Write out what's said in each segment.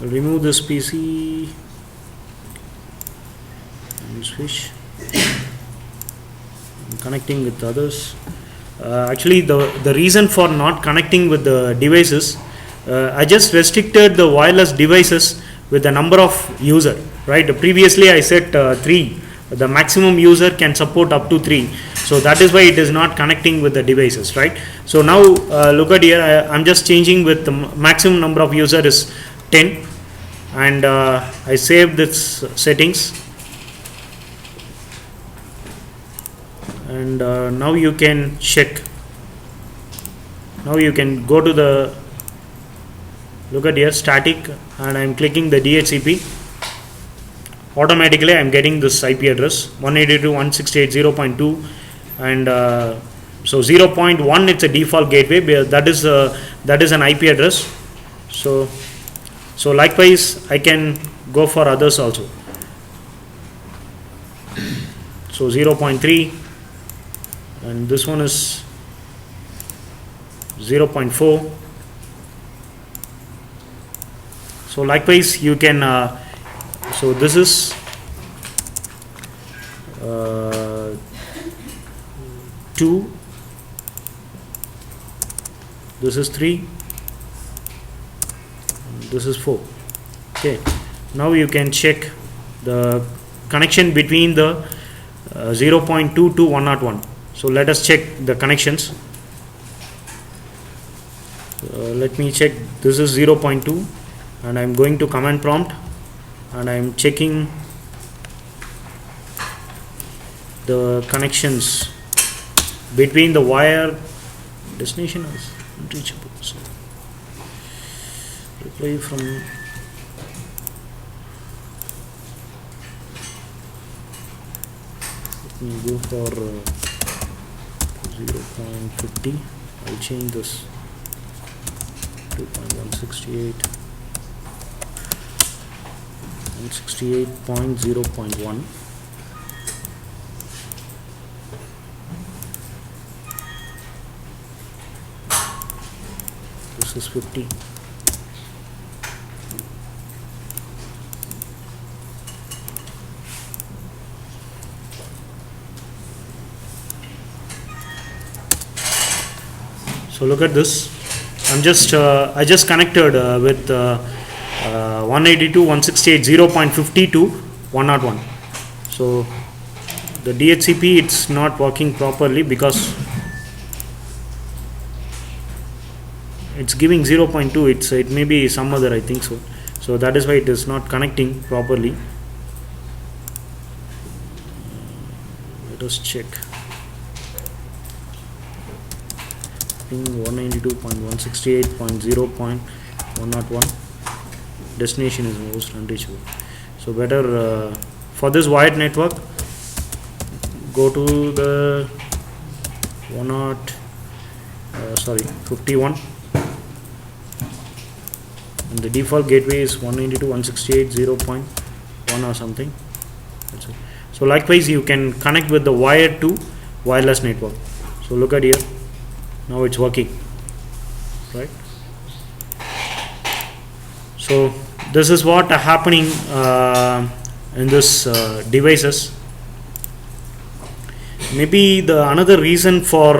remove this PC and switch. I'm connecting with others. Actually, the reason for not connecting with the devices, I just restricted the wireless devices with the number of user, right? Previously I said 3, the maximum user can support up to 3, so that is why it is not connecting with the devices, right? So now look at here, I'm just changing with the maximum number of user is 10, and I save this settings, and now you can check. Now you can go to the, look at here, static, and I'm clicking the DHCP. Automatically I'm getting this IP address 192.168.0.2, and so 0.1 it's a default gateway, that is an IP address. So likewise I can go for others also. So 0.3, and this one is 0.4. So likewise you can so this is 2, this is 3, this is 4. Okay, now you can check the connection between the 0.2 to 101. So let us check the connections. Let me check. This is 0.2, and I'm going to command prompt, and I'm checking the connections between the wire. Destination is unreachable. So reply from let me go for 0.50. I'll change this 2.168 168.0.1. This is 50. So look at this. I just connected with 192.168.0.50 to 101. So the DHCP, it's not working properly because it's giving 0.2. It may be some other, I think so. So that is why it is not connecting properly. Let us check. 192.168.0.101. Destination is most unreachable. So better for this wired network, go to the 51, and the default gateway is 192.168.0.1 or something. That's it. So likewise you can connect with the wired to wireless network. So look at here, now it's working, right? So this is what happening in this devices. Maybe the another reason for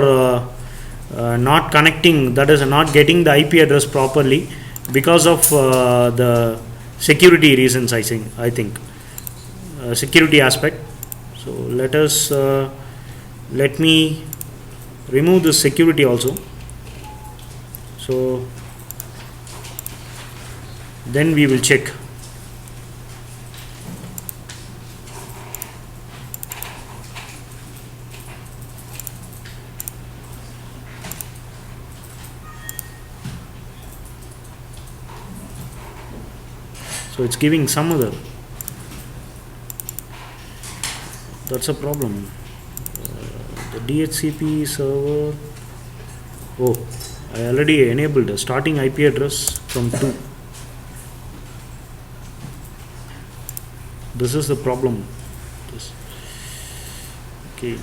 not connecting, that is not getting the IP address properly, because of the security reasons. I think security aspect. So let me remove the security also. So then we will check. So it's giving some other. That's a problem. The DHCP server. Oh, I already enabled a starting IP address from 2. This is the problem. Okay.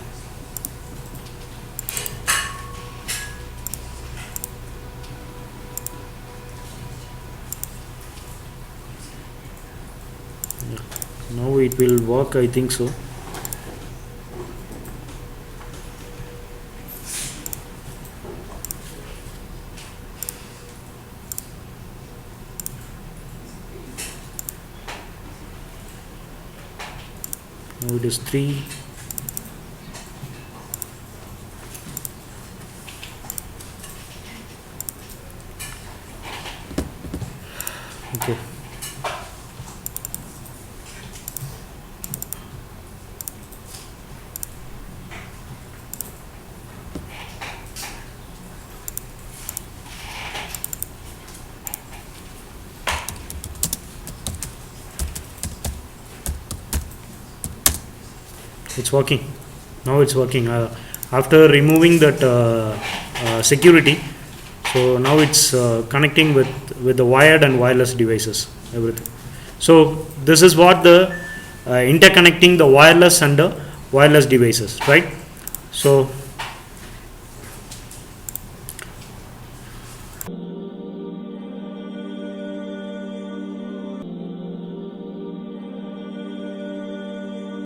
Now it will work, I think so. Now it is 3. Okay. It's working. Now it's working. After removing that security, so now it's connecting with the wired and wireless devices, everything. So this is what the interconnecting the wireless and the wireless devices, right? So